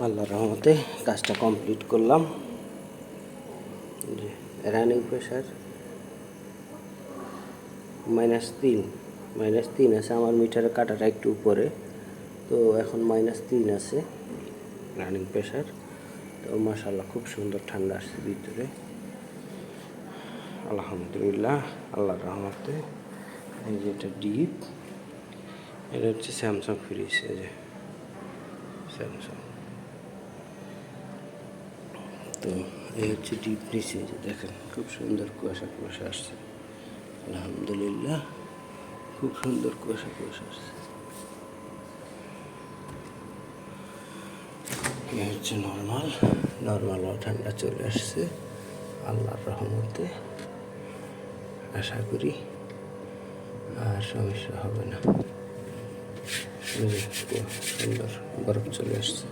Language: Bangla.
আল্লাহর রহমতে কাজটা কমপ্লিট করলাম। রানিং প্রেশার -3 আছে। আমার মিটারের কাঁটাটা একটু উপরে, তো এখন -3 আছে রানিং প্রেশার। তো মাশাআল্লাহ খুব সুন্দর ঠান্ডা আসছে ভিতরে, আলহামদুলিল্লাহ আল্লাহর রহমতে। এই যে এটা ডিপ, এটা হচ্ছে স্যামসাং ফ্রিজ। এই যে স্যামসাং, তো এই হচ্ছে ডিপ নিচে, যে দেখেন খুব সুন্দর কুয়াশা কুয়াশা আসছে, আলহামদুলিল্লাহ খুব সুন্দর কুয়াশা কুয়াশা আসছে। এ হচ্ছে নর্মালও ঠান্ডা চলে আসছে আল্লাহর রহমতে। আশা করি আর সমস্যা হবে না। সুন্দর বরফ চলে আসছে।